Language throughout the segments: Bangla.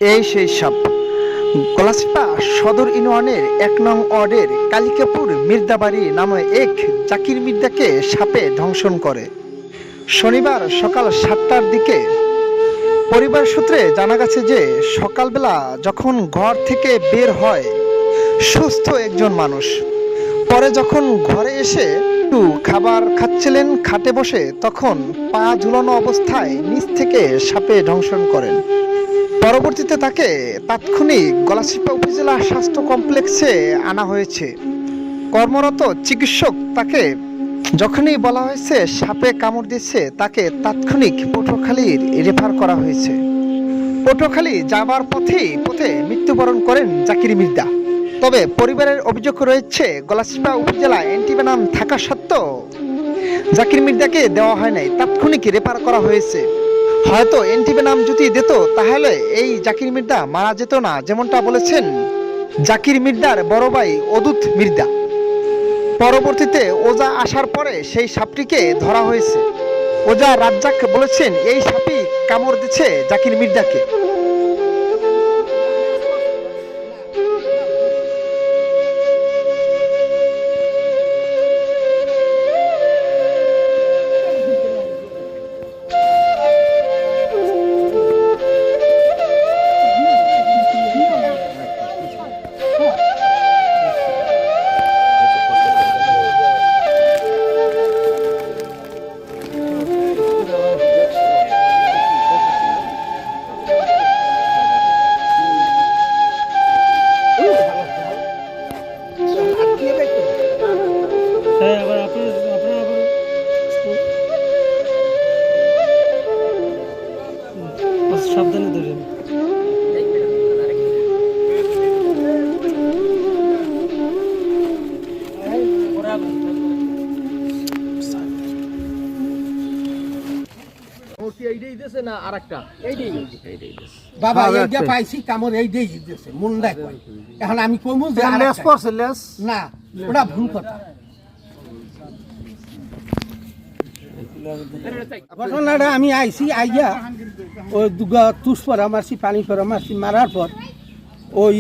এই সেই সাপ গলাচিপা সদর ইউনিয়নের ১ নং ওয়ার্ডের কালিকাপুর মির্দাবাড়ি নামে এক জাকির মির্দাকে সাপে দংশন করে। শনিবার সকাল ৭টার দিকে পরিবার সূত্রে জানা গেছে যে সকালবেলা যখন ঘর থেকে বের হয় সুস্থ একজন মানুষ, পরে যখন ঘরে এসে একটু খাবার খাচ্ছিলেন খাটে বসে, তখন পা ঝুলানো অবস্থায় নিচ থেকে সাপে দংশন করেন। পরবর্তীতে তাকে তাৎক্ষণিক গলাচিপা উপজেলা স্বাস্থ্য কমপ্লেক্সে আনা হয়েছে। কর্মরত চিকিৎসক তাকে যখনই বলা হয়েছে সাপে কামড় দিচ্ছে, তাকে তাৎক্ষণিক পটুয়াখালীর রেফার করা হয়েছে। পটুয়াখালী যাবার পথে মৃত্যুবরণ করেন জাকির মির্দা। তবে পরিবারের অভিযোগ রয়েছে গলাচিপা উপজেলা অ্যান্টিভেনাম থাকা সত্ত্বেও জাকির মির্দাকে দেওয়া হয় নাই, তাৎক্ষণিক রেফার করা হয়েছে। হয়তো অ্যান্টিভেনাম যদি দিত তাহলে এই জাকির মির্দা মারা যেত না, যেমনটা বলেছেন জাকির মির্দার বড় ভাই অদূত মির্দা। পরবর্তীতে ওজা আসার পরে সেই সাপটিকে ধরা হয়েছে। ওজা রাজ্জাক বলেছেন এই সাপই কামড় দিচ্ছে জাকির মির্দাকে। সাবধানে ধরেন। বাবা এইটা পাইছি কামড় এই দিয়ে দিতেছে মুন্ডা কয়। এখন আমি কমু যে লেস পড়ছে লেস না, ওটা ভুল কথা। ঘটনাটা আমি আইছি আইয়া ওই দুগা তুষ পরা মারছি, পানি পরা মারছি, মারার পর ওই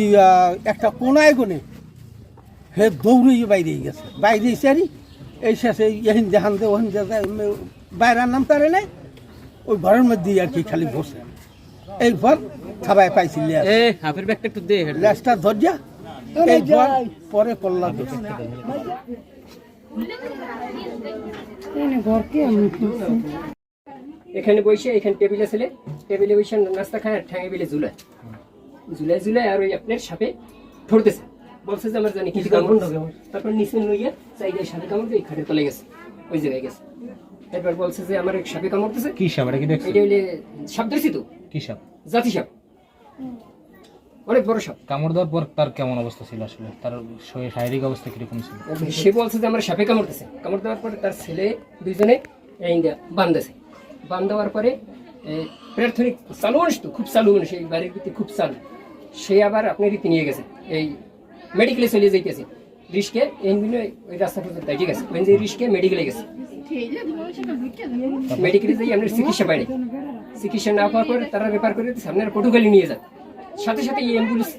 একটা কোনায় গুনে হে দৌড়ে বাইরে গেছে। বাইরে এসে এই শেষে এহিন জাহান দে ওহিন বাইরের নাম তারে নাই, ওই ঘরের মধ্যে আর কি খালি বসে। এইপর খাবাই পাইছি লেসটা ধরজা এইবার পরে কল্লা এখানে বসে এখানে টেবিলে ছেলে টেবিলে বসে নাস্তা খায়, ঠ্যাঙে বিলে ঝুলায় ঝুলায় ঝুলায় আর ওই আপনার সাপে ধরতেছে। বলছে যে আমার জানি কিছু কামড় হবে। তারপর নিচে লইয়া চাইলে সাপে কামড় দিয়ে খাটে তলে গেছে, ওই জায়গায় গেছে। এরপর বলছে যে আমার সাপে কামড়তেছে। কি সাপ? এটা কি দেখছো? এটা হইলে সাপ ধরছি তো। কি সাপ? জাতি সাপ, অনেক বড় সাপ। কামড় দেওয়ার পর তার কেমন অবস্থা ছিল? আসলে তার শারীরিক অবস্থা কিরকম ছিল? সে বলছে যে আমার সাপে কামড়তেছে। কামড় দেওয়ার পরে তার ছেলে দুইজনে বান্ধেছে। বান্ধ দেওয়ার পরে প্রাথমিক চালু মানুষ তো, খুব চালু মানুষ, এই বাড়ির ভিতরে খুব চালু। সে আবার আপনার রীতি নিয়ে গেছে, এই মেডিকেলে চলে যাইতেছে রিস্কে। এই ওই রাস্তা পর্যন্ত ঠিক আছে, ওই যে রিস্কে মেডিকেলে গেছে। মেডিকেলে যাই আপনার চিকিৎসা পায়নি। চিকিৎসা না পাওয়ার পরে তারা রেফার করে সামনে পটুয়াখালী নিয়ে যান। সাথে সাথে এই অ্যাম্বুলেন্স